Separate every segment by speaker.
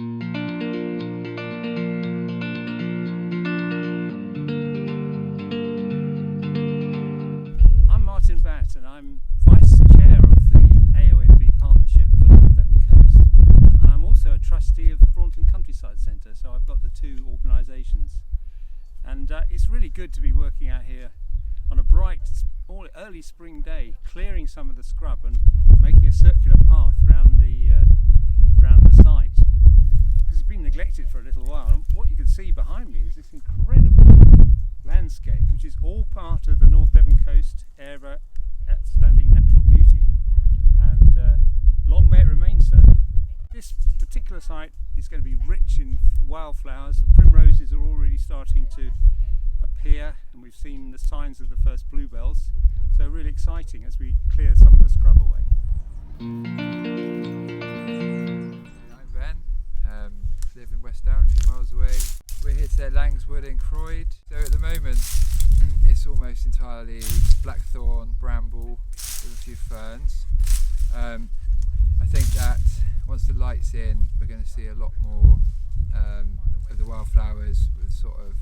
Speaker 1: I'm Martin Batt and I'm Vice Chair of the AONB Partnership for the North Devon Coast, and I'm also a trustee of Braunton Countryside Centre, so I've got the two organisations. And it's really good to be working out here on a bright early spring day, clearing some of the scrub and making a circular path around the site, because it's been neglected for a little while. And what you can see behind me is this incredible landscape, which is all part of the North Devon Coast area outstanding natural beauty, and long may it remain so. This particular site is going to be rich in wildflowers. The primroses are already starting to appear, and we've seen the signs of the first bluebells, so really exciting as we clear some of the scrub away.
Speaker 2: I'm Ben, live in West Down, a few miles away. We're here today at Langswood in Croyd. So at the moment it's almost entirely blackthorn, bramble with a few ferns. I think that once the light's in, we're going to see a lot more of the wildflowers with sort of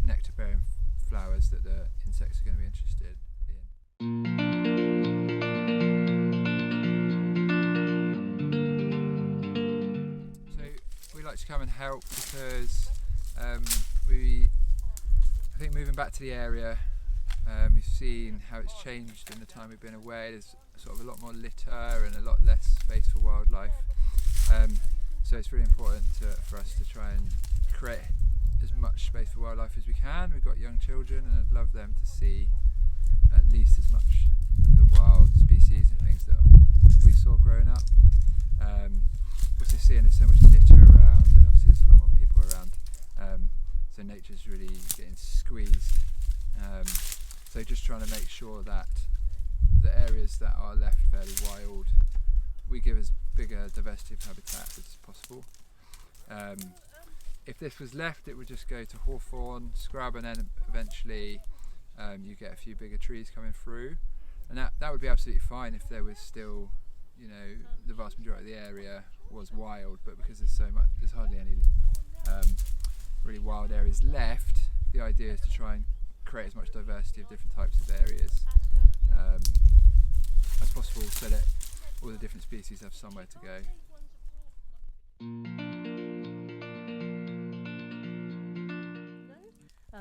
Speaker 2: nectar bearing flowers that the insects are going to be interested in. So we like to come and help because I think moving back to the area, we've seen how it's changed in the time we've been away. There's sort of a lot more litter and a lot less space for wildlife, so it's really important for us to try and create as much space for wildlife as we can. We've got young children and I'd love them to see at least as much of the wild species and things that we saw growing up. Also seeing there's so much litter around, and obviously there's a lot more people around, so nature's really getting squeezed. So just trying to make sure that the areas that are left fairly wild, we give as big a diversity of habitat as possible. If this was left, it would just go to hawthorn, scrub, and then eventually you get a few bigger trees coming through, and that would be absolutely fine if there was still, you know, the vast majority of the area was wild. But because there's hardly any really wild areas left, the idea is to try and create as much diversity of different types of areas as possible, so that all the different species have somewhere to go.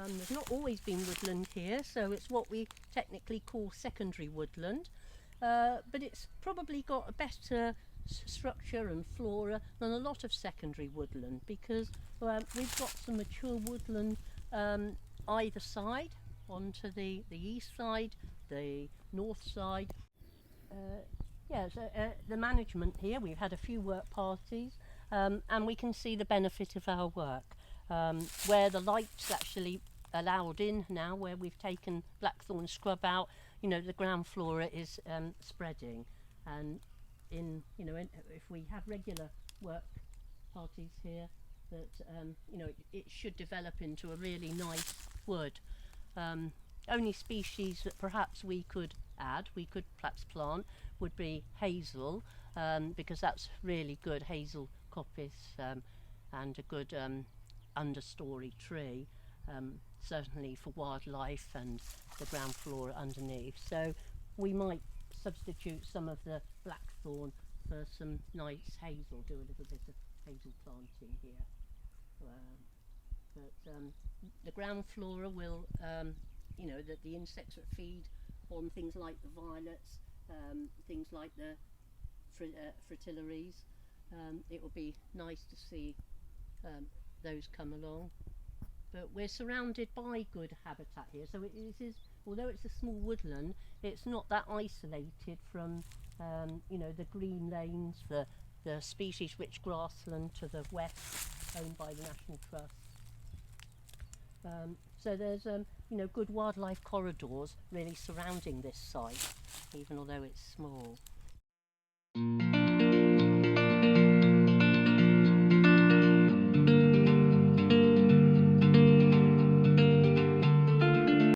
Speaker 3: There's not always been woodland here, so it's what we technically call secondary woodland, but it's probably got a better structure and flora than a lot of secondary woodland, because we've got some mature woodland either side, onto the east side, the north side. The management here, we've had a few work parties, and we can see the benefit of our work, where the light's actually allowed in now, where we've taken blackthorn scrub out. You know, the ground flora is spreading, and if we have regular work parties here, that it should develop into a really nice wood. Only species that perhaps we could perhaps plant would be hazel, because that's really good, hazel coppice, and a good understory tree, certainly for wildlife and the ground flora underneath. So we might substitute some of the blackthorn for some nice hazel, do a little bit of hazel planting here. The ground flora will, that the insects that feed on things like the violets, things like the fritillaries, it will be nice to see those come along. But we're surrounded by good habitat here, so it is, although it's a small woodland, it's not that isolated from the green lanes, the species rich grassland to the west, owned by the National Trust. So there's good wildlife corridors really surrounding this site, even although it's small.